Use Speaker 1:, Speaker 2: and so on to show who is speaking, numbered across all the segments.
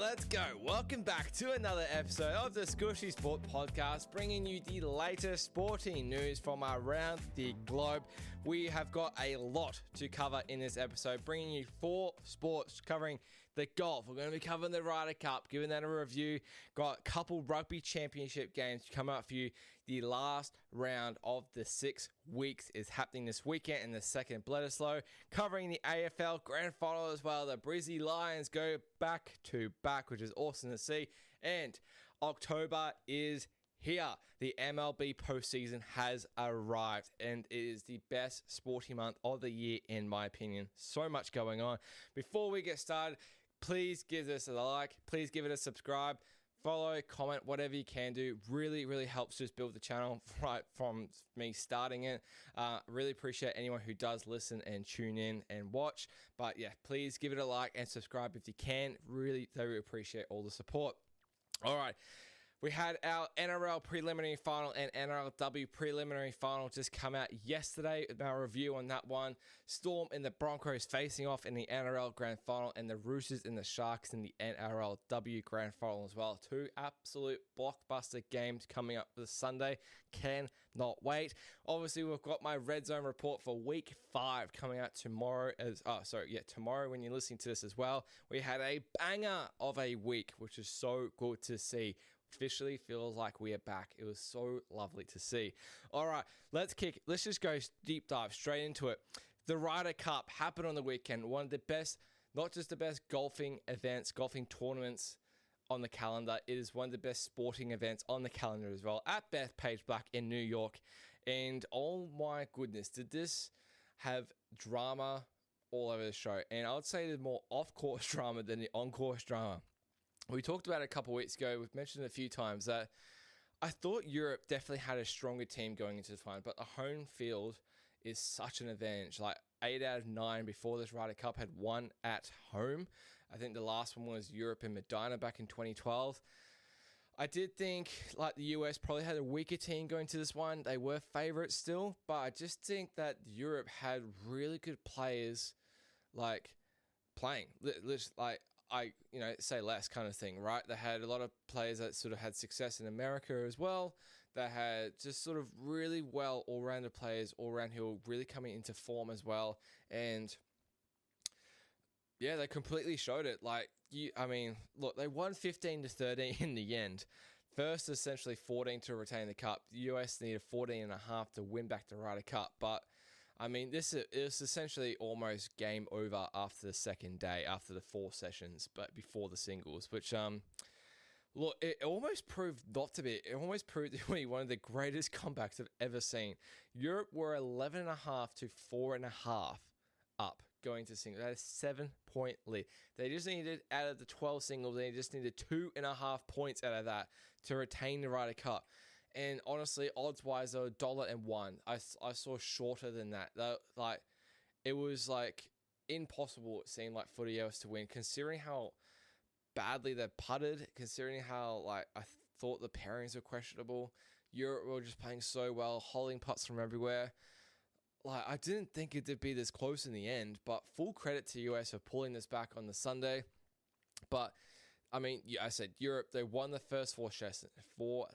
Speaker 1: let's go. Welcome back to another episode of the Skooshi Sport Podcast, bringing you the latest sporting news from around the globe. We have got a lot to cover in this episode, bringing you 4 sports covering the golf. We're going to be covering the Ryder Cup, giving that a review. Got a couple rugby championship games coming up for you. The last round of the 6 weeks is happening this weekend in the second Bledisloe, covering the AFL Grand Final as well. The Brisbane Lions go back to back, which is awesome to see. And October is here. The MLB postseason has arrived, and it is the best sporting month of the year, in my opinion. So much going on. Before we get started, please give this a like. Please give it a subscribe. Follow, comment, whatever you can do. Really helps just build the channel right from me starting it. Really appreciate anyone who does listen and tune in and watch. But yeah, please give it a like and subscribe if you can. Really appreciate all the support. All right. We had our NRL preliminary final and NRLW preliminary final just come out yesterday. Our review on that one. Storm and the Broncos facing off in the NRL Grand Final, and the Roosters and the Sharks in the NRLW Grand Final as well. 2 absolute blockbuster games coming up this Sunday. Cannot wait. Obviously, we've got my Red Zone report for Week 5 coming out tomorrow. Tomorrow when you're listening to this as well. We had a banger of a week, which is so good to see. Officially feels like we are back. It was so lovely to see. All right, let's just go deep dive straight into it. The Ryder Cup happened on the weekend. One of the best, not just the best golfing events, golfing tournaments on the calendar. It is one of the best sporting events on the calendar as well at Bethpage Black in New York. And oh my goodness, did this have drama all over the show? And I would say there's more off-course drama than the on-course drama. We talked about it a couple of weeks ago. We've mentioned it a few times that I thought Europe definitely had a stronger team going into the final, but the home field is such an advantage. Like 8 out of 9 before this Ryder Cup had won at home. I think the last one was Europe in Medina back in 2012. I did think like the US probably had a weaker team going to this one. They were favourites still, but I just think that Europe had really good players like playing. Say less kind of thing, right? They had a lot of players that sort of had success in America as well. They had just sort of really well all-rounded players all around who were really coming into form as well. And yeah, they completely showed it. Look, they won 15-13 in the end. First, essentially 14 to retain the cup. The US needed 14.5 to win back the Ryder Cup. But I mean, this is essentially almost game over after the second day, after the 4 sessions, but before the singles, which, look, it almost proved not to be. It almost proved to be one of the greatest comebacks I've ever seen. Europe were 11.5 to 4.5 up going to singles. They had a 7-point lead. They just needed, out of the 12 singles, they just needed 2.5 points out of that to retain the Ryder Cup. And honestly, odds-wise, they were $1.01. I saw shorter than that. It was like impossible, it seemed like, for the US to win, considering how badly they putted, considering how I thought the pairings were questionable. Europe were just playing so well, holding putts from everywhere. I didn't think it'd be this close in the end, but full credit to US for pulling this back on the Sunday. But I mean, I said Europe, they won the first 4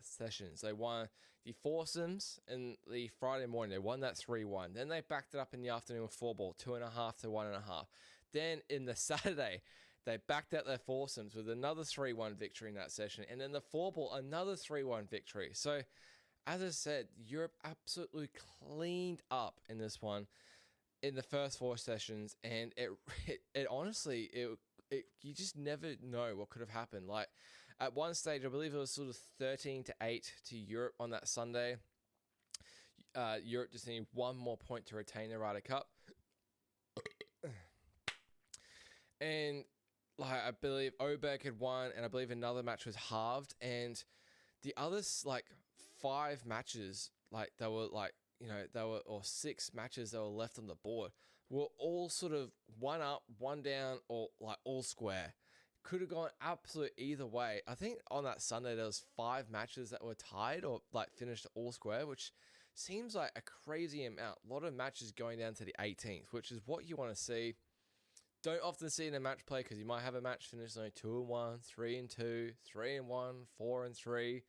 Speaker 1: sessions. They won the foursomes and the Friday morning. They won that 3-1. Then they backed it up in the afternoon with 4-ball, 2.5 to 1.5. Then in the Saturday, they backed out their foursomes with another 3-1 victory in that session. And then the 4-ball, another 3-1 victory. So, as I said, Europe absolutely cleaned up in this one in the first 4 sessions. And it honestly, you just never know what could have happened. At one stage, I believe it was sort of 13-8 to Europe on that Sunday. Europe just needed 1 more point to retain the Ryder Cup. And I believe Oberg had won, and I believe another match was halved. And the others, 5 matches, or 6 matches that were left on the board were all sort of 1 up, 1 down, or all square. Could have gone absolute either way. I think on that Sunday there was 5 matches that were tied or finished all square, which seems like a crazy amount. A lot of matches going down to the 18th, which is what you want to see. don't often see in a match play because you might have a match finish like 2-1, 3-2, 3-1, 4-3,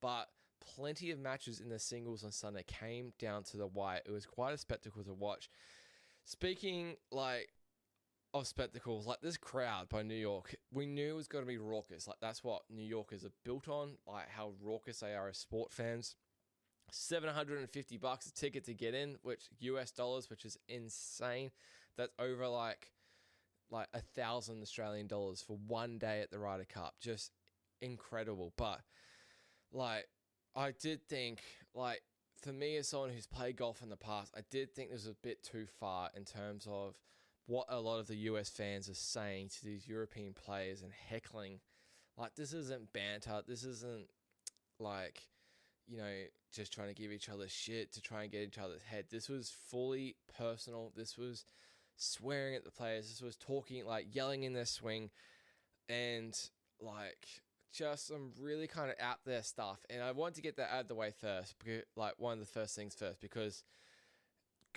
Speaker 1: but plenty of matches in the singles on Sunday came down to the wire. It was quite a spectacle to watch. Speaking like of spectacles, like this crowd by New York, we knew it was going to be raucous. Like that's what New Yorkers are built on, like how raucous they are as sport fans. $750 a ticket to get in, which US dollars, which is insane. That's over like 1,000 Australian dollars for one day at the Ryder Cup. Just incredible. But like, I did think, like, for me as someone who's played golf in the past, I did think this was a bit too far in terms of what a lot of the US fans are saying to these European players and heckling. Like, this isn't banter. This isn't like, you know, just trying to give each other shit to try and get each other's head. This was fully personal. This was swearing at the players. This was talking, like, yelling in their swing, and like just some really kind of out there stuff. And I wanted to get that out of the way first, because, like, one of the first things first, because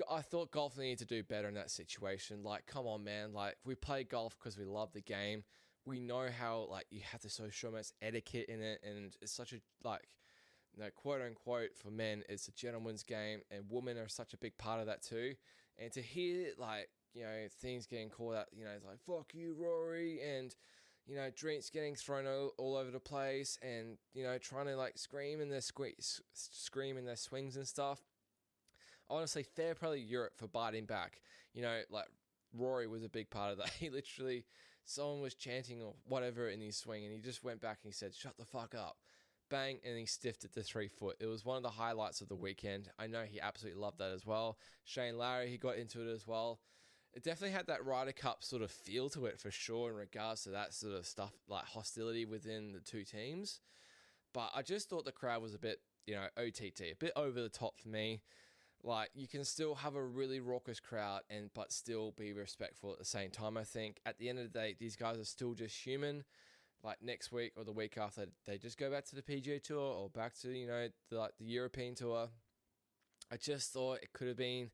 Speaker 1: I thought golf needed to do better in that situation. Like, come on, man. Like, we play golf because we love the game. We know how, like, you have to show much etiquette in it, and it's such a, like, you know, quote unquote, for men, it's a gentleman's game, and women are such a big part of that too. And to hear, like, you know, things getting called out, you know, it's like, fuck you, Rory, and, you know, drinks getting thrown all over the place, and, you know, trying to, like, scream in their swings and stuff. Honestly, fair play to Europe for biting back. You know, like, Rory was a big part of that. He literally, someone was chanting or whatever in his swing, and he just went back and he said, shut the fuck up. Bang, and he stiffed it to 3 foot. It was one of the highlights of the weekend. I know he absolutely loved that as well. Shane Lowry, he got into it as well. It definitely had that Ryder Cup sort of feel to it for sure in regards to that sort of stuff, like hostility within the two teams. But I just thought the crowd was a bit, you know, OTT, a bit over the top for me. Like, you can still have a really raucous crowd but still be respectful at the same time. I think at the end of the day, these guys are still just human. Like, next week or the week after, they just go back to the PGA Tour or back to, you know, the European Tour. I just thought it could have been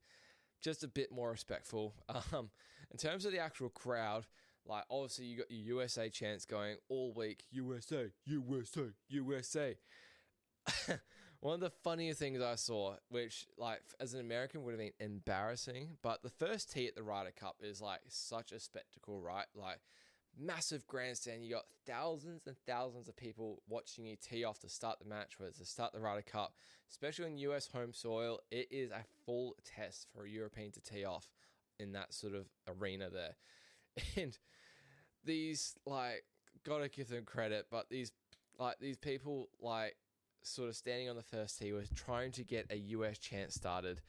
Speaker 1: just a bit more respectful. In terms of the actual crowd, like, obviously you got your USA chants going all week. USA, USA, USA. One of the funniest things I saw, which, like, as an American would have been embarrassing, but the first tee at the Ryder Cup is, like, such a spectacle, right? Like, massive grandstand. You got thousands and thousands of people watching you tee off to start the match, whether it's to start the Ryder Cup, especially on US home soil. It is a full test for a European to tee off in that sort of arena there. And these, like, gotta give them credit, but these people, like, sort of standing on the first tee was trying to get a US chant started.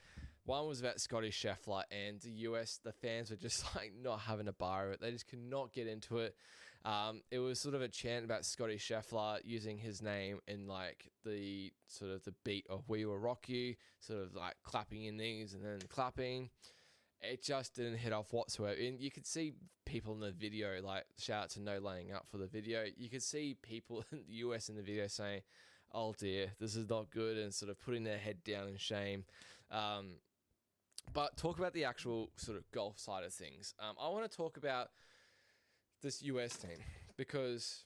Speaker 1: One was about Scotty Scheffler, and the fans were just, like, not having a bar of it. They just could not get into it. It was sort of a chant about Scotty Scheffler using his name in, like, the sort of the beat of We Will Rock You, sort of like clapping your knees and then clapping. It just didn't hit off whatsoever. And you could see people in the video, like, shout out to No Laying Up for the video. You could see people in the US in the video saying, oh dear, this is not good, and sort of putting their head down in shame. But talk about the actual sort of golf side of things. I want to talk about this US team because,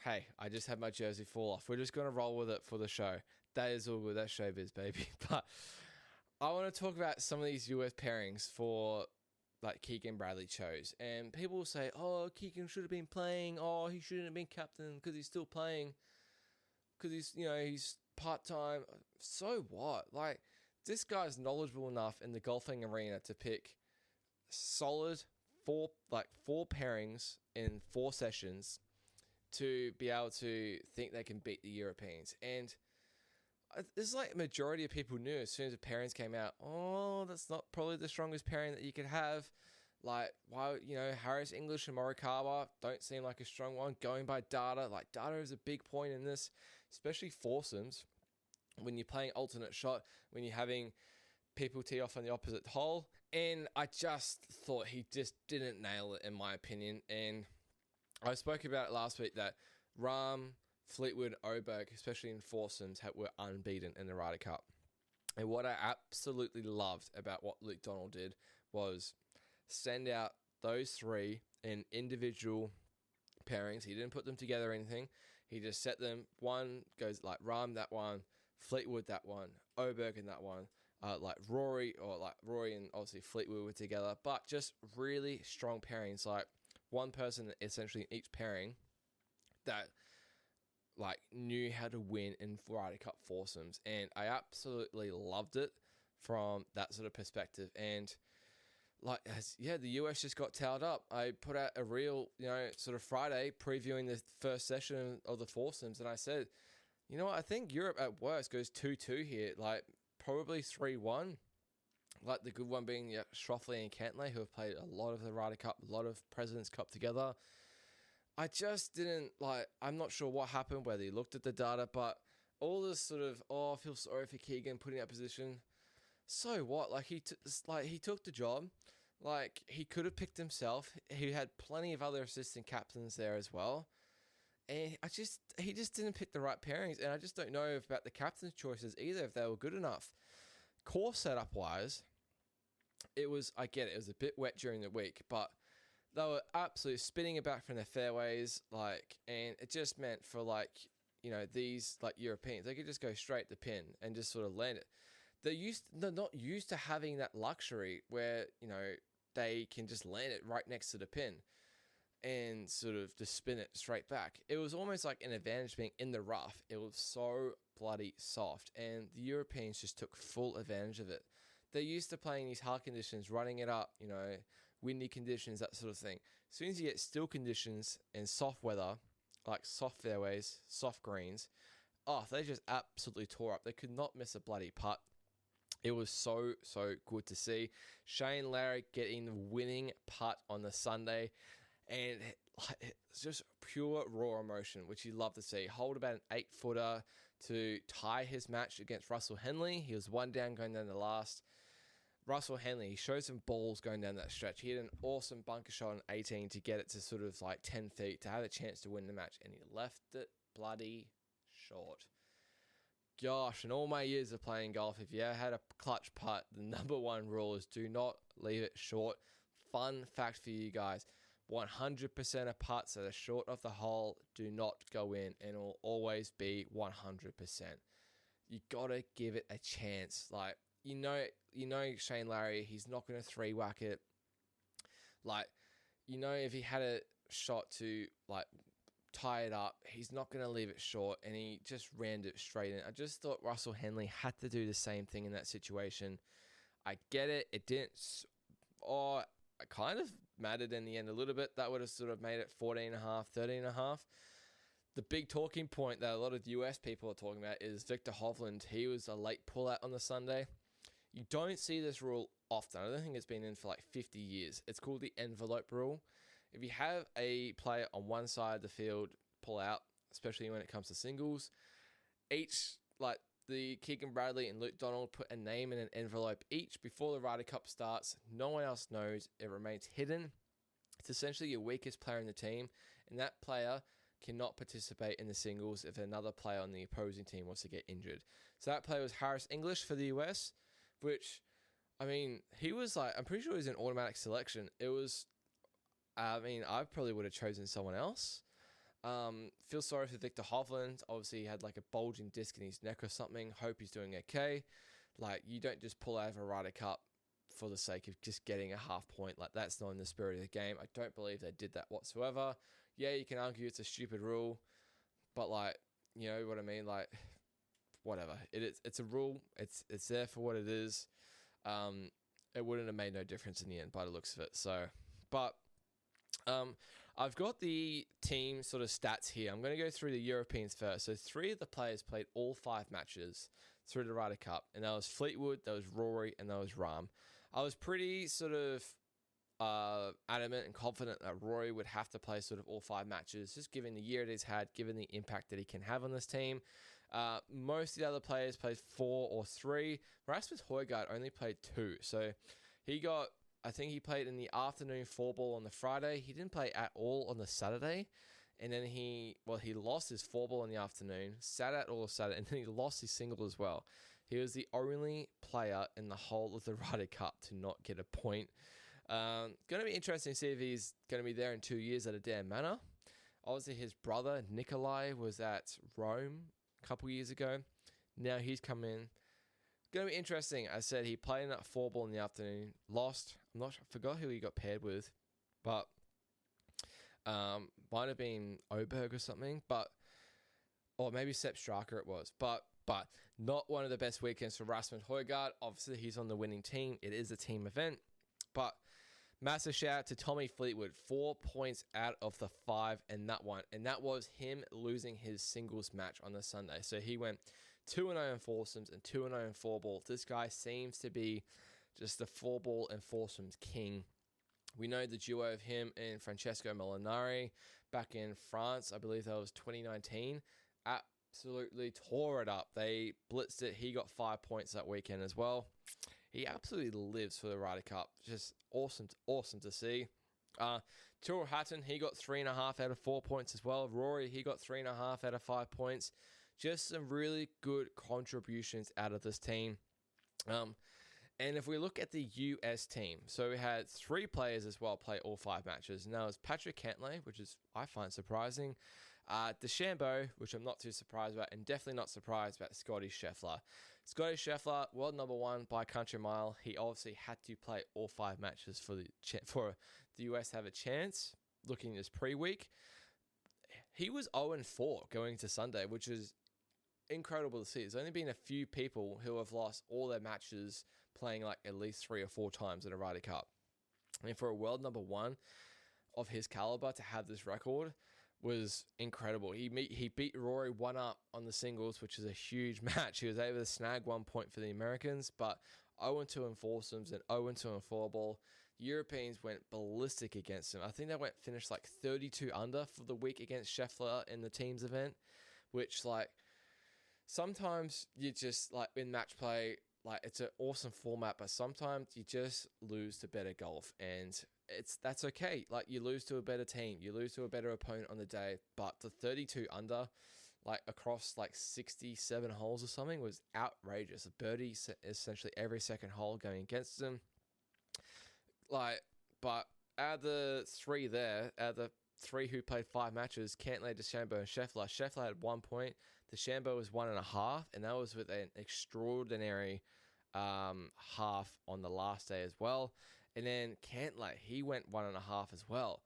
Speaker 1: hey, I just had my jersey fall off. We're just going to roll with it for the show. That is all good. That's showbiz, baby. But I want to talk about some of these US pairings for, like, Keegan Bradley chose. And people will say, oh, Keegan should have been playing. Oh, he shouldn't have been captain because he's still playing. Because he's, you know, he's part-time. So what? Like, this guy's knowledgeable enough in the golfing arena to pick solid four pairings in 4 sessions to be able to think they can beat the Europeans. And it's like a majority of people knew as soon as the pairings came out, oh, that's not probably the strongest pairing that you could have. Like, why, you know, Harris English and Morikawa don't seem like a strong one. Going by data, like, data is a big point in this, especially foursomes. When you're playing alternate shot, when you're having people tee off on the opposite hole. And I just thought he just didn't nail it, in my opinion. And I spoke about it last week that Rahm, Fleetwood, Oberg, especially in foursomes, were unbeaten in the Ryder Cup. And what I absolutely loved about what Luke Donald did was send out those three in individual pairings. He didn't put them together or anything. He just set them. One goes like Rahm that one, Fleetwood that one, Oberg in that one, like Rory and obviously Fleetwood were together, but just really strong pairings. Like one person essentially in each pairing that like knew how to win in Ryder Cup foursomes, and I absolutely loved it from that sort of perspective. And the US just got towed up. I put out a reel, sort of Friday previewing the first session of the foursomes, and I said, you know what, I think Europe at worst goes 2-2 here, like probably 3-1. Like the good one being Schauffele and Cantlay, who have played a lot of the Ryder Cup, a lot of President's Cup together. I just didn't I'm not sure what happened, whether he looked at the data, but all this sort of, I feel sorry for Keegan putting that position. So what? Like he took the job. Like he could have picked himself. He had plenty of other assistant captains there as well. And he just didn't pick the right pairings. And I just don't know about the captain's choices either, if they were good enough. Course setup wise, I get it was a bit wet during the week, but they were absolutely spinning it back from their fairways, and it just meant for these Europeans, they could just go straight to pin and just sort of land it. They're not used to having that luxury where, they can just land it right next to the pin and sort of just spin it straight back. It was almost like an advantage being in the rough. It was so bloody soft, and the Europeans just took full advantage of it. They're used to playing these hard conditions, running it up, windy conditions, that sort of thing. As soon as you get still conditions and soft weather, like soft fairways, soft greens, they just absolutely tore up. They could not miss a bloody putt. It was so, so good to see. Shane Lowry getting the winning putt on the Sunday, and it's just pure raw emotion, which you love to see. Hold about an 8-footer to tie his match against Russell Henley. He was one down going down the last. Russell Henley, he showed some balls going down that stretch. He had an awesome bunker shot on 18 to get it to sort of 10 feet to have a chance to win the match, and he left it bloody short. Gosh, in all my years of playing golf, if you ever had a clutch putt, the number one rule is do not leave it short. Fun fact for you guys, 100% of putts that are short of the hole do not go in, and it will always be 100%. You got to give it a chance. You know Shane Lowry, he's not going to three-whack it. If he had a shot to, tie it up, he's not going to leave it short, and he just rammed it straight in. I just thought Russell Henley had to do the same thing in that situation. I get it. It didn't... it kind of mattered in the end a little bit. That would have sort of made it 14.5, 13.5. The big talking point that a lot of US people are talking about is Victor Hovland. He was a late pullout on the Sunday. You don't see this rule often. I don't think it's been in for 50 years. It's called the envelope rule. If you have a player on one side of the field pull out, especially when it comes to singles, each, the Keegan Bradley and Luke Donald put a name in an envelope each before the Ryder Cup starts. No one else knows. It remains hidden. It's essentially your weakest player in the team, and that player cannot participate in the singles if another player on the opposing team wants to get injured. So that player was Harris English for the US, which, he was I'm pretty sure he was an automatic selection. It was... I probably would have chosen someone else. Feel sorry for Victor Hovland. Obviously, he had a bulging disc in his neck or something. Hope he's doing okay. You don't just pull out of a Ryder Cup for the sake of just getting a half point. That's not in the spirit of the game. I don't believe they did that whatsoever. Yeah, you can argue it's a stupid rule, but you know what I mean? Whatever. It's a rule. It's there for what it is. It wouldn't have made no difference in the end by the looks of it. So, but... I've got the team sort of stats here. I'm going to go through the Europeans first. So 3 of the players played all 5 matches through the Ryder Cup, and that was Fleetwood, that was Rory, and that was Rahm. I was pretty sort of adamant and confident that Rory would have to play sort of all 5 matches, just given the year it has had, given the impact that he can have on this team. Most of the other players played 4 or 3. Rasmus Højgaard only played 2, so I think he played in the afternoon 4-ball on the Friday. He didn't play at all on the Saturday. And then he lost his 4-ball in the afternoon, sat out all of Saturday, and then he lost his single as well. He was the only player in the whole of the Ryder Cup to not get a point. Going to be interesting to see if he's going to be there in 2 years at a damn manor. Obviously, his brother, Nikolai, was at Rome a couple years ago. Now he's come in. Going to be interesting. I said he played in a 4-ball in the afternoon, lost. I forgot who he got paired with, but might have been Oberg or something, or maybe Sepp Straka it was, but not one of the best weekends for Rasmus Højgaard. Obviously, he's on the winning team. It is a team event, but massive shout out to Tommy Fleetwood, 4 points out of the 5 in that one, and that was him losing his singles match on the Sunday. So he went 2-0 in foursomes and 2-0 in 4-ball. This guy seems to be just the 4-ball and foursomes king. We know the duo of him and Francesco Molinari back in France, I believe that was 2019, absolutely tore it up. They blitzed it. He got 5 points that weekend as well. He absolutely lives for the Ryder Cup. Just awesome to see. Tyrrell Hatton, he got 3.5 out of 4 points as well. Rory, he got 3.5 out of 5 points. Just some really good contributions out of this team. And if we look at the US team, so we had 3 players as well play all 5 matches. And that was Patrick Cantlay, which is I find surprising. DeChambeau, which I'm not too surprised about, and definitely not surprised about Scotty Scheffler. Scotty Scheffler, world number 1 by country mile. He obviously had to play all 5 matches for the US to have a chance. Looking at this pre-week, he was 0-4 going to Sunday, which is incredible to see. There's only been a few people who have lost all their matches playing like at least 3 or 4 times in a Ryder Cup. I mean, for a world number 1 of his caliber to have this record was incredible. He beat Rory 1-up on the singles, which is a huge match. He was able to snag 1 point for the Americans, but 0-2 in foursomes and 0-2 in 4-ball. The Europeans went ballistic against him. I think they finished like 32 under for the week against Scheffler in the teams event, which like sometimes you just like in match play, like it's an awesome format, but sometimes you just lose to better golf, and that's okay. Like you lose to a better team, you lose to a better opponent on the day, but the 32 under, like across like 67 holes or something, was outrageous. A birdie essentially every second hole going against them. Like, but out of the 3 who played 5 matches, Cantlay, DeChambeau, and Scheffler. Scheffler had 1 point. DeChambeau was 1.5, and that was with an extraordinary half on the last day as well. And then Cantlay, he went 1.5 as well.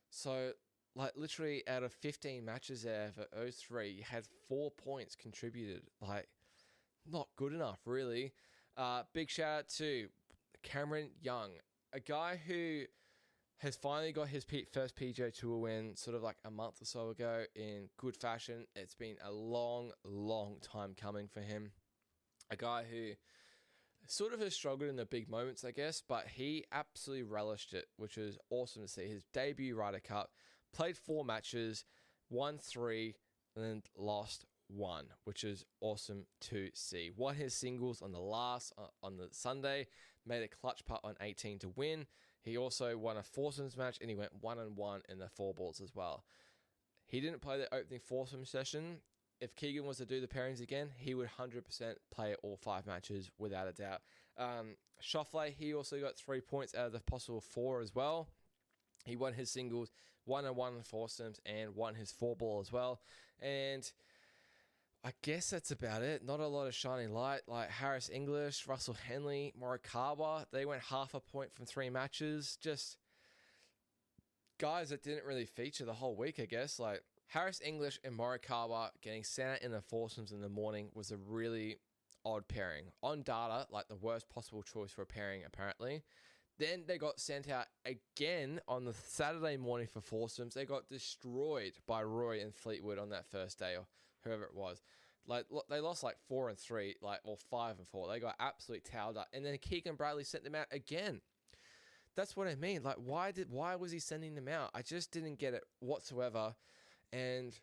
Speaker 1: So, like, literally out of 15 matches there for those 3, you had 4 points contributed. Like, not good enough, really. Big shout out to Cameron Young, a guy who has finally got his first PGA Tour win sort of like a month or so ago in good fashion. It's been a long, long time coming for him. A guy who sort of has struggled in the big moments, I guess, but he absolutely relished it, which was awesome to see. His debut Ryder Cup, played 4 matches, won 3, and then lost 1, which is awesome to see. Won his singles on the Sunday, made a clutch putt on 18 to win. He also won a foursomes match, and he went 1-1 in the 4-balls as well. He didn't play the opening foursome session. If Keegan was to do the pairings again, he would 100% play all 5 matches without a doubt. Schauffele, he also got 3 points out of the possible 4 as well. He won his singles, 1-1 in foursomes, and won his 4-ball as well. And I guess that's about it. Not a lot of shining light. Like Harris English, Russell Henley, Morikawa, they went half a point from 3 matches. Just guys that didn't really feature the whole week, I guess. Like Harris English and Morikawa getting sent out in the foursomes in the morning was a really odd pairing. On data, like the worst possible choice for a pairing, apparently. Then they got sent out again on the Saturday morning for foursomes. They got destroyed by Roy and Fleetwood on that first day, or whoever it was. Like they lost like 4-3, or 5-4. They got absolutely towed up. And then Keegan Bradley sent them out again. That's what I mean. Like why was he sending them out? I just didn't get it whatsoever. And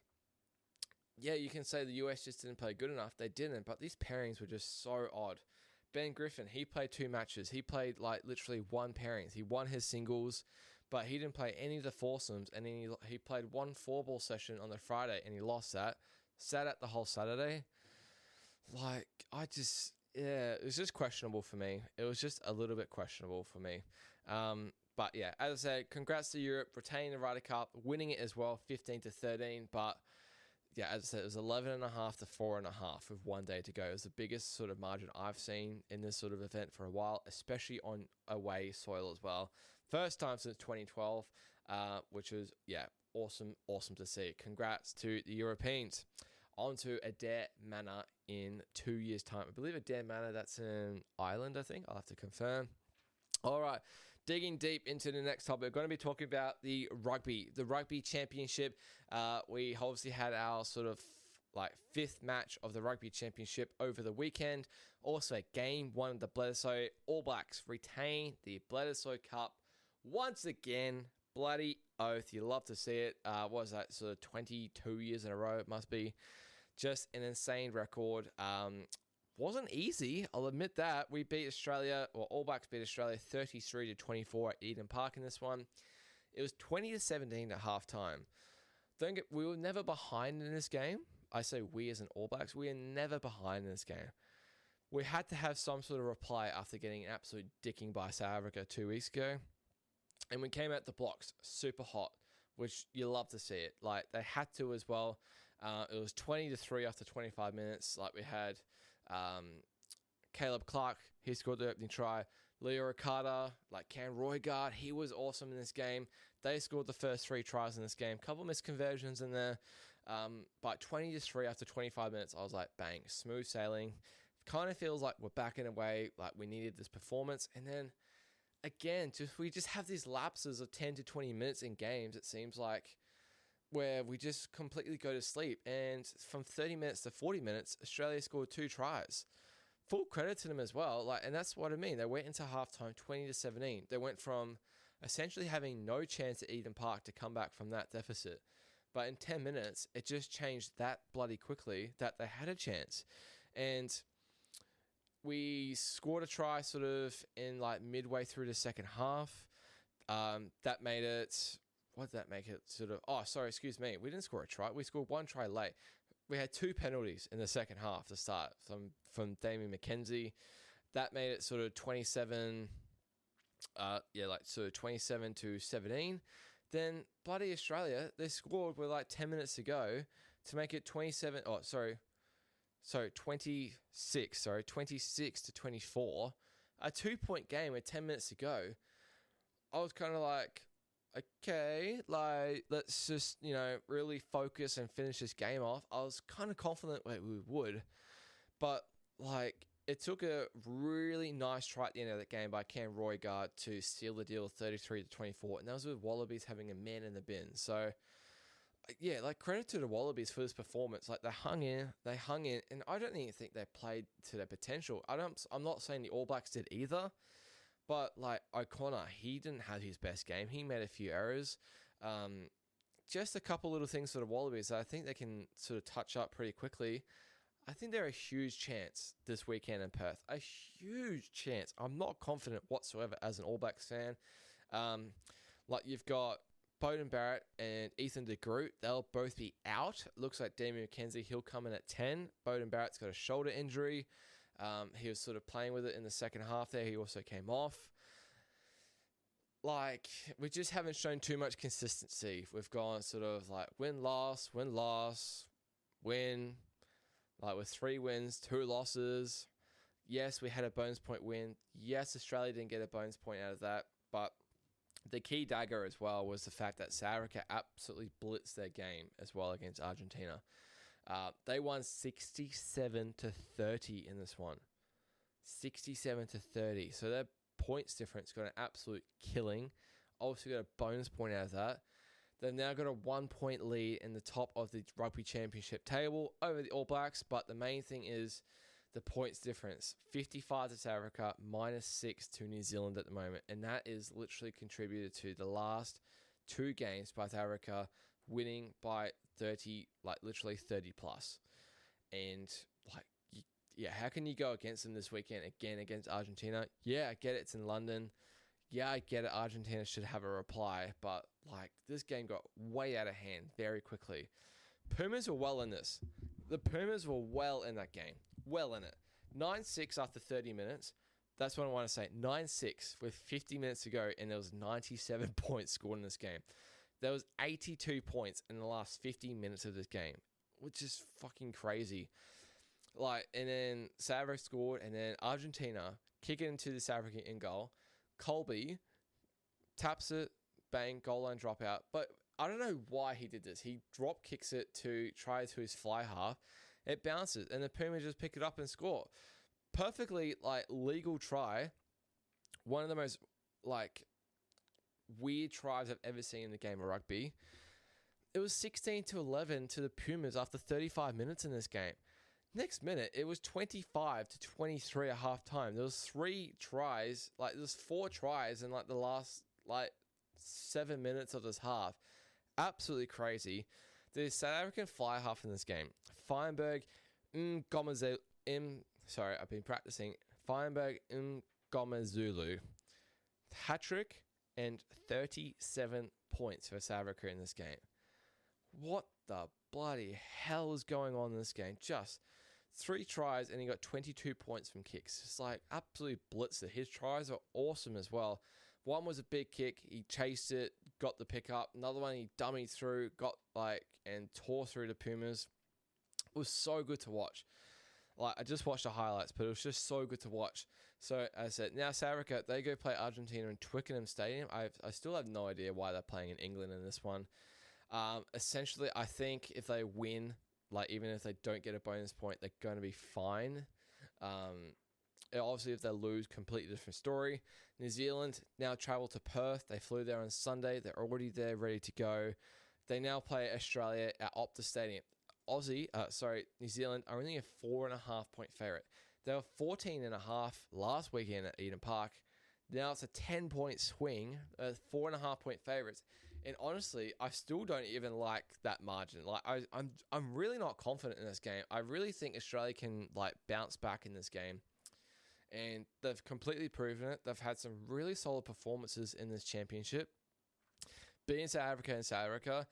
Speaker 1: yeah, you can say the US just didn't play good enough. They didn't, but these pairings were just so odd. Ben Griffin, he played 2 matches. He played like literally 1 pairings. He won his singles, but he didn't play any of the foursomes. And then he played 1 4-ball session on the Friday, and he lost that. Sat out the whole Saturday. Like, I just Yeah, it was just questionable for me. It was just a little bit questionable for me. But yeah, as I said, congrats to Europe retaining the Ryder Cup, winning it as well, 15-13. But yeah, as I said, it was 11.5 to 4.5 with 1 day to go. It was the biggest sort of margin I've seen in this sort of event for a while, especially on away soil as well. First time since 2012, which was, yeah, awesome to see. Congrats to the Europeans. On to Adair Manor in 2 years' time. I believe Adair Manor, that's in Ireland, I think. I'll have to confirm. All right, digging deep into the next topic, we're going to be talking about the rugby championship. We obviously had our sort of like fifth match of the rugby championship over the weekend. Also, game one of the Bledisloe All Blacks retain the Bledisloe Cup once again. Bloody oath, you love to see it. What was that, sort of 22 years in a row? It must be just an insane record. Wasn't easy, I'll admit that. We beat Australia, or All Blacks beat Australia 33-24 at Eden Park in this one. It was 20-17 at halftime. We were never behind in this game. I say we as an All Blacks, we are never behind in this game. We had to have some sort of reply after getting an absolute dicking by South Africa 2 weeks ago. And we came out the blocks super hot, which you love to see it. Like, they had to as well. It was 20-3 after 25 minutes. Like, we had Caleb Clark, he scored the opening try. Leo Riccardo, like Cam Roygaard, he was awesome in this game. They scored the first 3 tries in this game. Couple misconversions in there. But 20-3 after 25 minutes, I was like, bang, smooth sailing. Kind of feels like we're back in a way, like we needed this performance. And then again, we just have these lapses of 10 to 20 minutes in games, it seems like, where we just completely go to sleep. And from 30 minutes to 40 minutes, Australia scored 2 tries. Full credit to them as well. Like, and that's what I mean. They went into halftime 20-17. They went from essentially having no chance at Eden Park to come back from that deficit. But in 10 minutes, it just changed that bloody quickly that they had a chance. And we scored a try sort of in like midway through the second half. That made it... What did that make it sort of... Oh, sorry, excuse me. We didn't score a try. We scored 1 try late. We had 2 penalties in the second half to start from Damien McKenzie. That made it sort of 27... sort of 27-17. Then bloody Australia, they scored with like 10 minutes to go to make it 26 to 24. A 2-point game with 10 minutes to go. I was kind of like, okay, like, let's just, really focus and finish this game off. I was kind of confident we would, but like, it took a really nice try at the end of that game by Cam Roygaard to seal the deal 33-24, and that was with Wallabies having a man in the bin. So, yeah, like, credit to the Wallabies for this performance. Like, they hung in, and I don't even think they played to their potential. I'm not saying the All Blacks did either, but like O'Connor, he didn't have his best game. He made a few errors. Just a couple little things for the Wallabies that I think they can sort of touch up pretty quickly. I think they're a huge chance this weekend in Perth. A huge chance. I'm not confident whatsoever as an All Blacks fan. Like, you've got Beauden Barrett and Ethan de Groot. They'll both be out. Looks like Damien McKenzie, he'll come in at 10. Beauden Barrett's got a shoulder injury. He was sort of playing with it in the second half there. He also came off. Like, we just haven't shown too much consistency. We've gone sort of like win-loss, win. Like, with 3 wins, 2 losses. Yes, we had a bonus point win. Yes, Australia didn't get a bonus point out of that. But the key dagger as well was the fact that South Africa absolutely blitzed their game as well against Argentina. They won 67-30 in this one. 67-30. So their points difference got an absolute killing. Also got a bonus point out of that. They've now got a 1-point lead in the top of the rugby championship table over the All Blacks. But the main thing is the points difference. 55 to South Africa, -6 to New Zealand at the moment. And that is literally contributed to the last 2 games by South Africa winning by 30, like literally 30 plus. And like, yeah, how can you go against them this weekend again against Argentina? Yeah, I get it's in London. Yeah, I get it. Argentina should have a reply, but like, this game got way out of hand very quickly. Pumas were well in this. The Pumas were well in that game. Well in it. 9-6 after 30 minutes. That's what I want to say. 9-6 with 50 minutes to go, and there was 97 points scored in this game. There was 82 points in the last 50 minutes of this game, which is fucking crazy. And then South Africa scored, and then Argentina kick it into the South African in goal. Colby taps it, bang, goal line dropout. But I don't know why he did this. He drop kicks it to try to his fly half. It bounces, and the Pumas just pick it up and score. Perfectly, legal try. One of the most, weird tries I've ever seen in the game of rugby. It was 16-11 to the Pumas after 35 minutes in this game. Next minute, it was 25-23 at halftime. There was 3 tries, there was 4 tries in the last 7 minutes of this half. Absolutely crazy. The South African fly half in this game, Feinberg Ngomazulu. Sorry, I've been practicing. Feinberg Ngomazulu. Hat-trick and 37 points for South Africa in this game. What the bloody hell is going on in this game? Just 3 tries and he got 22 points from kicks. It's absolutely blitzer. His tries are awesome as well. One was a big kick. He chased it, got the pick up. Another one he dummied through, got and tore through the Pumas. It was so good to watch. I just watched the highlights, but it was just so good to watch. So, as I said, now South Africa, they go play Argentina in Twickenham Stadium. I still have no idea why they're playing in England in this one. Essentially, I think if they win, even if they don't get a bonus point, they're going to be fine. Obviously, if they lose, completely different story. New Zealand now travel to Perth. They flew there on Sunday. They're already there, ready to go. They now play Australia at Optus Stadium. New Zealand are only a 4.5 point favourite. They were 14.5 last weekend at Eden Park. Now it's a 10-point swing, 4.5 point favourites. And honestly, I still don't even like that margin. I'm really not confident in this game. I really think Australia can bounce back in this game. And they've completely proven it. They've had some really solid performances in this championship. Beating South Africa and South Africa,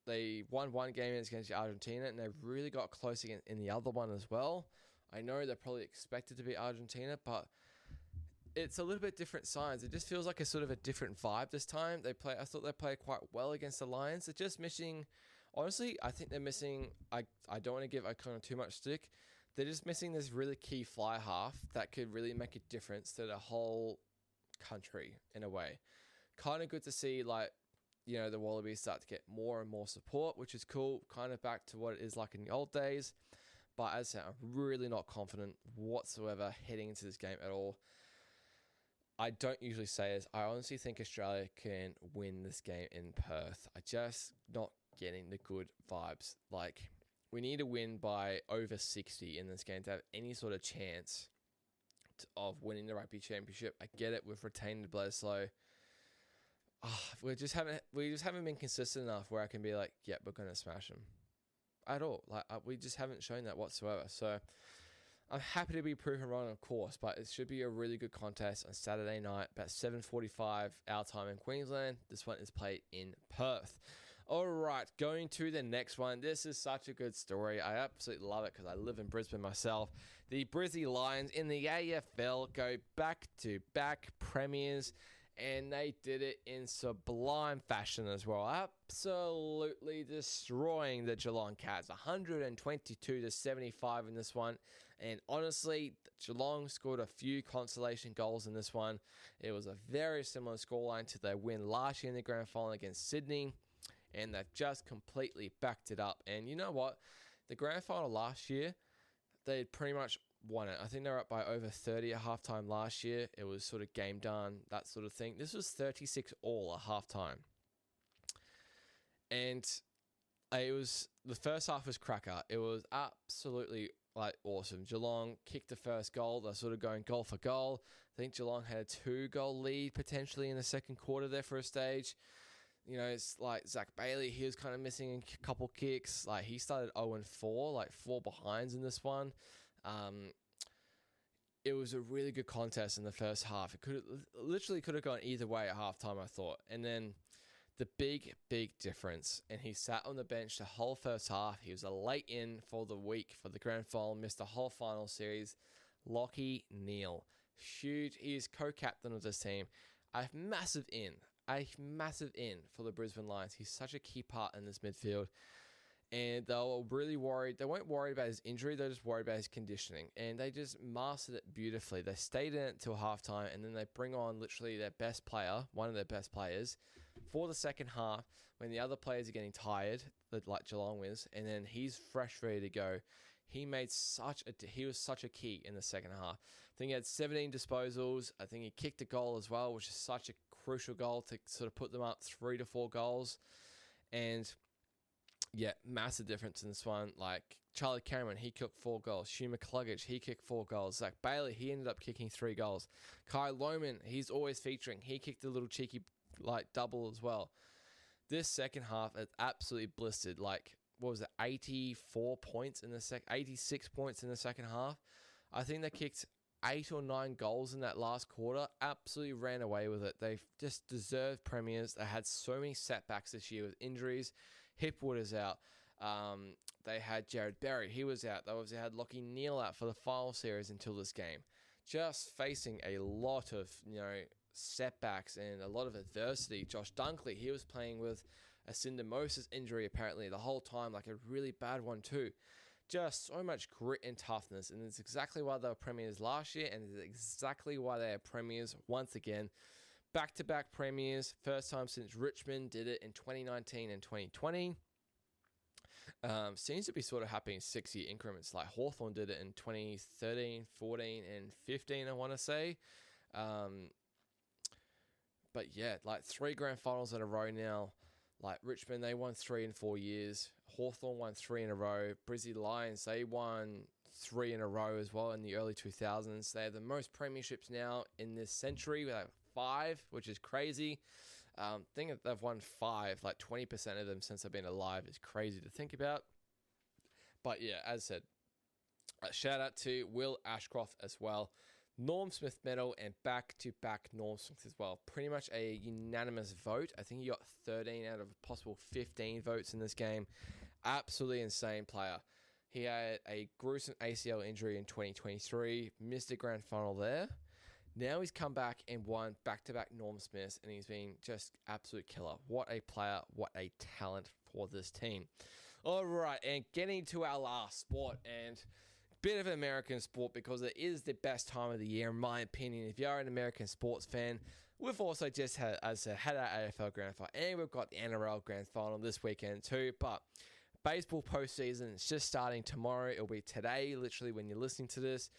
Speaker 1: they won one game against Argentina, and they really got close in the other one as well. I know they're probably expected to beat Argentina, but it's a little bit different signs. It just feels like a sort of a different vibe this time. I thought they played quite well against the Lions. They're just missing. Honestly, I think they're missing. I don't want to give O'Connor too much stick. They're just missing this really key fly half that could really make a difference to the whole country in a way. Kind of good to see the Wallabies start to get more and more support, which is cool. Kind of back to what it is like in the old days. But as I said, I'm really not confident whatsoever heading into this game at all. I don't usually say this. I honestly think Australia can win this game in Perth. I just not getting the good vibes. We need to win by over 60 in this game to have any sort of chance of winning the rugby championship. I get it. We've retained Bledisloe. We just haven't been consistent enough where I can be yeah, we're going to smash them. At all. We just haven't shown that whatsoever. So I'm happy to be proven wrong, of course, but it should be a really good contest on Saturday night, about 7:45 our time in Queensland. This one is played in Perth. All right, going to the next one. This is such a good story. I absolutely love it because I live in Brisbane myself. The Brisbane Lions in the AFL go back-to-back premiers, and they did it in sublime fashion as well. Absolutely destroying the Geelong Cats, 122-75 in this one. And honestly, Geelong scored a few consolation goals in this one. It was a very similar scoreline to their win last year in the grand final against Sydney. And they've just completely backed it up. And you know what? The grand final last year, they pretty much won it. I think they were up by over 30 at halftime last year. It was sort of game done, that sort of thing. This was 36-all at halftime. And the first half was cracker. It was absolutely awesome. Geelong kicked the first goal. They're sort of going goal for goal. I think Geelong had a 2-goal lead potentially in the second quarter there for a stage. It's Zach Bailey, he was kind of missing a couple kicks. He started 0-4, 4 behinds in this one. It was a really good contest in the first half. It literally could have gone either way at halftime, I thought. And then the big difference, and he sat on the bench the whole first half. He was a late in for the week for the grand final, missed the whole final series. Lachie Neale, huge. He is co-captain of this team. A massive in for the Brisbane Lions. He's such a key part in this midfield. And they were really worried. They weren't worried about his injury. They're just worried about his conditioning. And they just mastered it beautifully. They stayed in it till halftime, and then they bring on literally their best player, one of their best players, for the second half when the other players are getting tired, like Geelong was, and then he's fresh, ready to go. He was such a key in the second half. I think he had 17 disposals. I think he kicked a goal as well, which is such a crucial goal to sort of put them up 3 to 4 goals. And yeah, massive difference in this one. Like Charlie Cameron, he kicked 4 goals. Hugh McCluggage, he kicked 4 goals. Zach Bailey, he ended up kicking 3 goals. Kai Lohman, he's always featuring. He kicked a little cheeky double as well. This second half, it absolutely blistered. Like, what was it, 84 points in the 86 points in the second half. I think they kicked 8 or 9 goals in that last quarter. Absolutely ran away with it. They just deserved premiers. They had so many setbacks this year with injuries. Hipwood is out. They had Jared Berry. He was out. They obviously had Lachie Neale out for the final series until this game. Just facing a lot of, setbacks and a lot of adversity. Josh Dunkley, he was playing with a syndesmosis injury apparently the whole time, like a really bad one too. Just so much grit and toughness, and it's exactly why they were premiers last year, and it's exactly why they are premiers once again. Back-to-back premiers, first time since Richmond did it in 2019 and 2020. Seems to be sort of happening in 6-year increments. Like Hawthorn did it in 2013, 14, and 15, I want to say. But yeah, like 3 grand finals in a row now. Like Richmond, they won 3 in 4 years. Hawthorn won 3 in a row. Brisbane Lions, they won 3 in a row as well in the early 2000s. They have the most premierships now in this century. We have 5, which is crazy. I think they've won 5, like 20% of them since they've been alive is crazy to think about. But yeah, as I said, a shout out to Will Ashcroft as well. Norm Smith medal and back-to-back Norm Smith as well. Pretty much a unanimous vote. I think he got 13 out of a possible 15 votes in this game. Absolutely insane player. He had a gruesome ACL injury in 2023. Missed a grand final there. Now he's come back and won back-to-back Norm Smiths, and he's been just absolute killer. What a player, what a talent for this team. All right, and getting to our last sport, and bit of an American sport because it is the best time of the year, in my opinion. If you are an American sports fan, we've also just had our AFL Grand Final, and we've got the NRL Grand Final this weekend too. But baseball postseason is just starting tomorrow. It'll be today, literally, when you're listening to this.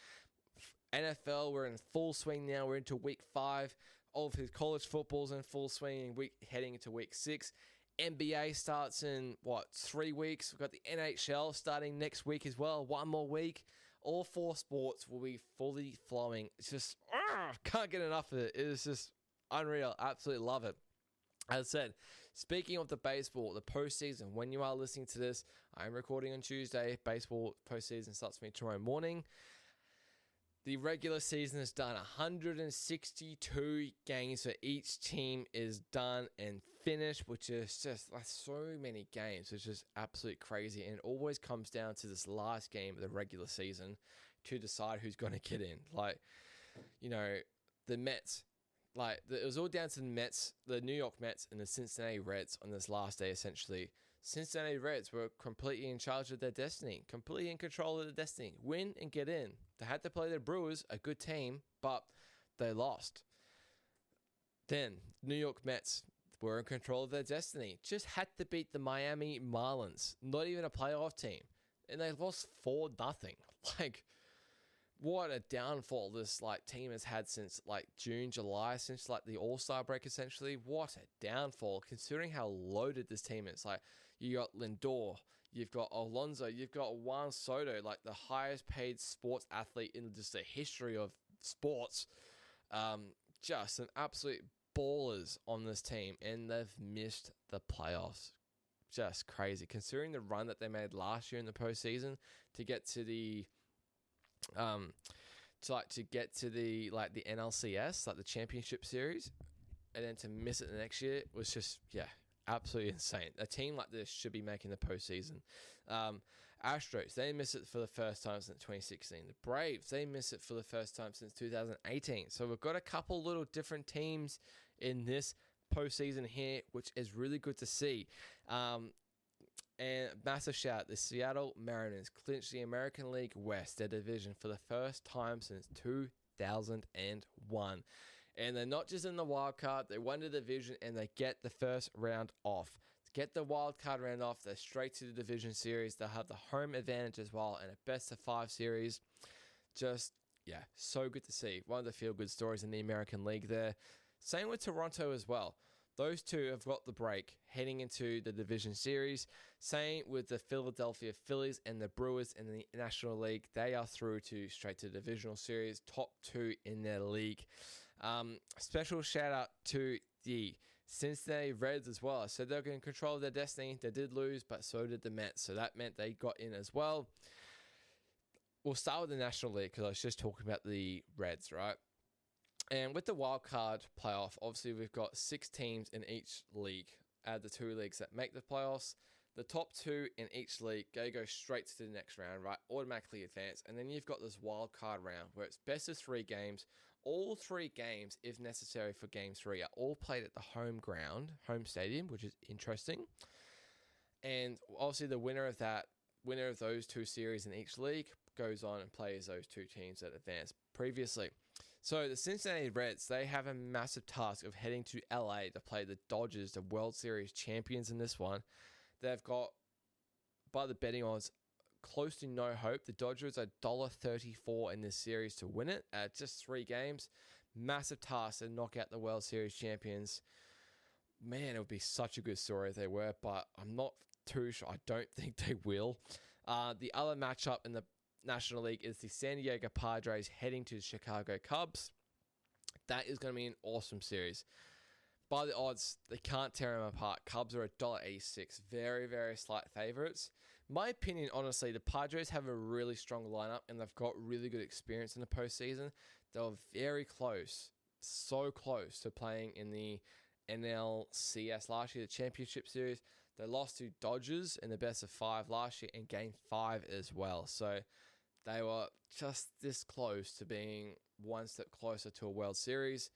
Speaker 1: NFL, we're in full swing now. We're into week 5. All of his college football's in full swing, heading into week 6. NBA starts in, 3 weeks? We've got the NHL starting next week as well. 1 more week. All 4 sports will be fully flowing. It's just, can't get enough of it. It is just unreal. Absolutely love it. As I said, speaking of the baseball, the postseason, when you are listening to this, I'm recording on Tuesday. Baseball postseason starts for me tomorrow morning. The regular season is done. 162 games for each team is done and finished, which is just like so many games. It's just absolutely crazy. And it always comes down to this last game of the regular season to decide who's going to get in. Like, the Mets. It was all down to the Mets, the New York Mets and the Cincinnati Reds on this last day, essentially. Cincinnati Reds were completely in charge of their destiny, completely in control of their destiny. Win and get in. They had to play the Brewers, a good team, but they lost. Then, New York Mets were in control of their destiny. Just had to beat the Miami Marlins, not even a playoff team. And they lost 4-0. What a downfall this team has had since June, July, since the All-Star break essentially. What a downfall considering how loaded this team is. You got Lindor, you've got Alonso, you've got Juan Soto, the highest paid sports athlete in just the history of sports. Just some absolute ballers on this team, and they've missed the playoffs. Just crazy considering the run that they made last year in the postseason to get to the the NLCS, the championship series, and then to miss it the next year was just absolutely insane. A team like this should be making the postseason. Astros, they miss it for the first time since 2016. The Braves, they miss it for the first time since 2018. So we've got a couple little different teams in this postseason here, which is really good to see. And massive shout out, the Seattle Mariners clinched the American League West, their division, for the first time since 2001. And they're not just in the wild card, they won the division and they get the first round off. To get the wild card round off, they're straight to the division series. They'll have the home advantage as well and a best of 5 series. Just, yeah, so good to see. One of the feel-good stories in the American League there. Same with Toronto as well. Those two have got the break heading into the division series. Same with the Philadelphia Phillies and the Brewers in the National League. They are through to straight to the divisional series, top 2 in their league. Special shout out to the Cincinnati Reds as well. I said they're going to control their destiny. They did lose, but so did the Mets. So that meant they got in as well. We'll start with the National League because I was just talking about the Reds, right? And with the wildcard playoff, obviously we've got 6 teams in each league. Add the 2 leagues that make the playoffs. The top 2 in each league go straight to the next round, right? Automatically advance. And then you've got this wildcard round where it's best of 3 games. All 3 games, if necessary for game 3, are all played at the home stadium, which is interesting. And obviously the winner of those 2 series in each league goes on and plays those 2 teams that advanced previously. So the Cincinnati Reds, they have a massive task of heading to LA to play the Dodgers, the World Series champions in this one. They've got, by the betting odds, close to no hope. The Dodgers are $1.34 in this series to win it at just 3 games. Massive task to knock out the World Series champions. Man, it would be such a good story if they were, but I'm not too sure. I don't think they will. The other matchup in the National League is the San Diego Padres heading to the Chicago Cubs. That is going to be an awesome series. By the odds, they can't tear them apart. Cubs are $1.86. Very, very slight favorites. My opinion, honestly, the Padres have a really strong lineup and they've got really good experience in the postseason. They were very close, so close to playing in the NLCS last year, the championship series. They lost to Dodgers in the best of 5 last year and game 5 as well. So they were just this close to being one step closer to a World Series.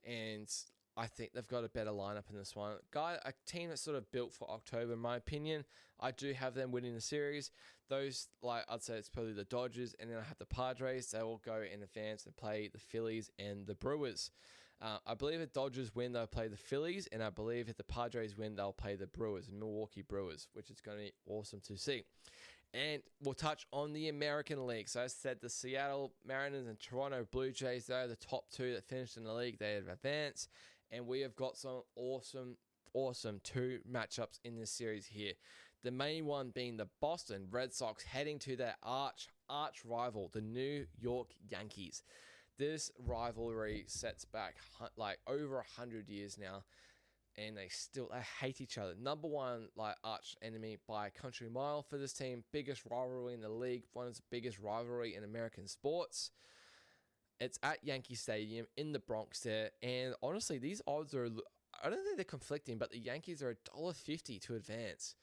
Speaker 1: And I think they've got a better lineup in this one. A team that's sort of built for October, in my opinion. I do have them winning the series. Those, I'd say it's probably the Dodgers, and then I have the Padres. They will go in advance and play the Phillies and the Brewers. I believe if Dodgers win, they'll play the Phillies, and I believe if the Padres win, they'll play the Brewers, Milwaukee Brewers, which is going to be awesome to see. And we'll touch on the American League. So as I said, the Seattle Mariners and Toronto Blue Jays, they're the top 2 that finished in the league. They have advanced. And we have got some awesome 2 matchups in this series here. The main one being the Boston Red Sox heading to their arch rival, the New York Yankees. This rivalry sets back over 100 years now. And they hate each other. Number 1 arch enemy by a country mile for this team. Biggest rivalry in the league. One of the biggest rivalry in American sports. It's at Yankee Stadium in the Bronx there. And honestly, these odds are, I don't think they're conflicting, but the Yankees are $1.50 to advance.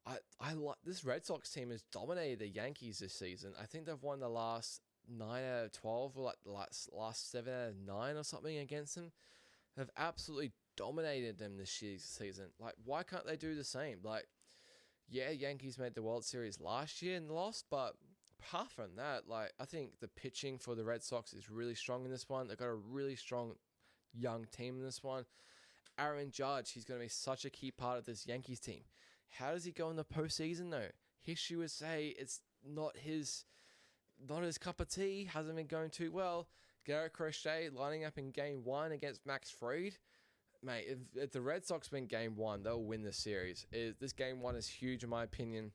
Speaker 1: I like this Red Sox team has dominated the Yankees this season. I think they've won the last 9 out of 12 or the last 7 out of 9 or something against them. They've absolutely dominated them this season. Why can't they do the same? Yankees made the World Series last year and lost, but apart from that, I think the pitching for the Red Sox is really strong in this one. They've got a really strong young team in this one. Aaron Judge, he's going to be such a key part of this Yankees team. How does he go in the postseason though? History would say it's not his cup of tea. Hasn't been going too well. Garrett Crochet lining up in game 1 against Max Fried. Mate, if the Red Sox win game 1, they'll win the series. This game 1 is huge in my opinion.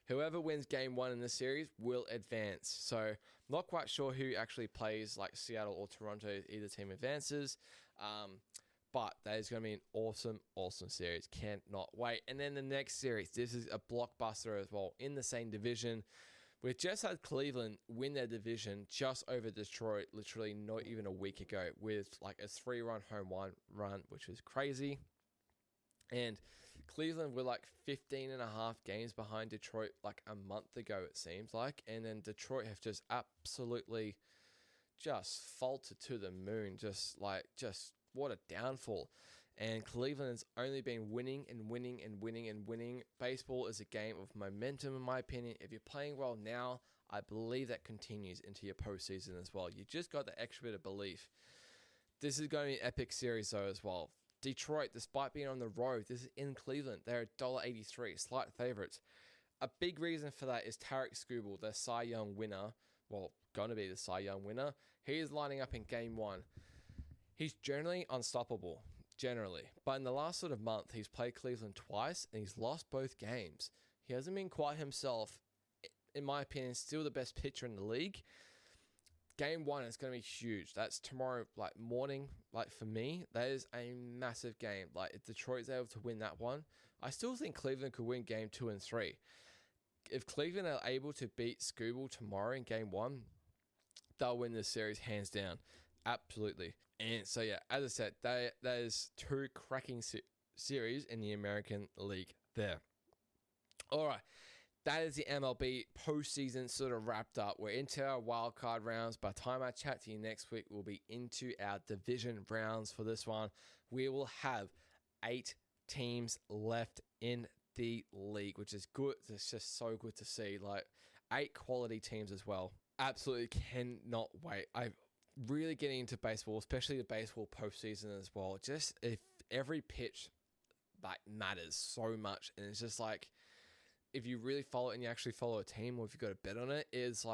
Speaker 1: Whoever wins game 1 in this series will advance. So, not quite sure who actually plays Seattle or Toronto. Either team advances. But that is going to be an awesome series. Cannot wait. And then the next series, this is a blockbuster as well in the same division. We just had Cleveland win their division just over Detroit, literally not even a week ago, with a 3-run home run, which was crazy. And Cleveland were like 15 and a half games behind Detroit like a month ago, it seems like. And then Detroit have just absolutely just faltered to the moon. Just what a downfall. And Cleveland's only been winning and winning and winning and winning. Baseball is a game of momentum, in my opinion. If you're playing well now, I believe that continues into your postseason as well. You just got the extra bit of belief. This is going to be an epic series, though, as well. Detroit, despite being on the road, this is in Cleveland. They're $1.83, slight favourites. A big reason for that is Tarek Skubal, the Cy Young winner. Well, going to be the Cy Young winner. He is lining up in Game 1. He's generally unstoppable, But in the last sort of month, he's played Cleveland twice, and he's lost both games. He hasn't been quite himself. In my opinion, still the best pitcher in the league. Game 1 is going to be huge. That's tomorrow, morning. For me, that is a massive game. If Detroit's able to win that one, I still think Cleveland could win Game 2 and 3. If Cleveland are able to beat Skubal tomorrow in Game 1, they'll win this series hands down. Absolutely. And so, yeah, as I said, that is 2 cracking series in the American League there. All right. That is the MLB postseason sort of wrapped up. We're into our wildcard rounds. By the time I chat to you next week, we'll be into our division rounds for this one. We will have 8 teams left in the league, which is good. It's just so good to see. 8 quality teams as well. Absolutely cannot wait. I'm really getting into baseball, especially the baseball postseason as well. Just if every pitch matters so much, and it's just if you really follow it and you actually follow a team, or if you've got a bet on it, it's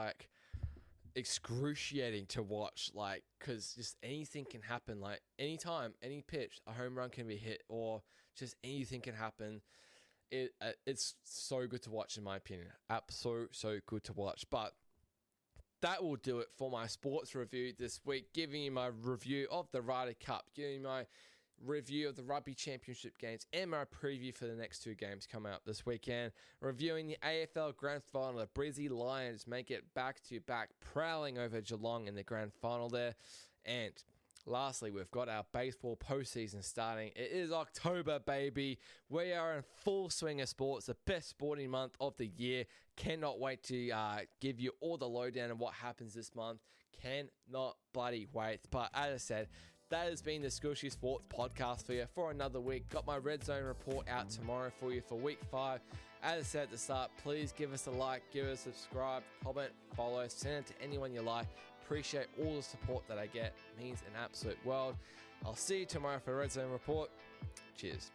Speaker 1: excruciating to watch, because just anything can happen. Anytime, any pitch, a home run can be hit, or just anything can happen. It's so good to watch, in my opinion. Absolutely so good to watch. But that will do it for my sports review this week, giving you my review of the Ryder Cup, giving you my review of the Rugby Championship games, and my preview for the next 2 games coming up this weekend. Reviewing the AFL Grand Final, the Brisbane Lions make it back-to-back, prowling over Geelong in the Grand Final there. And lastly, we've got our baseball postseason starting. It is October, baby. We are in full swing of sports, the best sporting month of the year. Cannot wait to give you all the lowdown of what happens this month. Cannot bloody wait. But as I said, that has been the Skooshi Sports Podcast for you for another week. Got my Red Zone report out tomorrow for you for week 5. As I said at the start, please give us a like, give us a subscribe, comment, follow, send it to anyone you like. Appreciate all the support that I get. It means an absolute world. I'll see you tomorrow for Red Zone report. Cheers.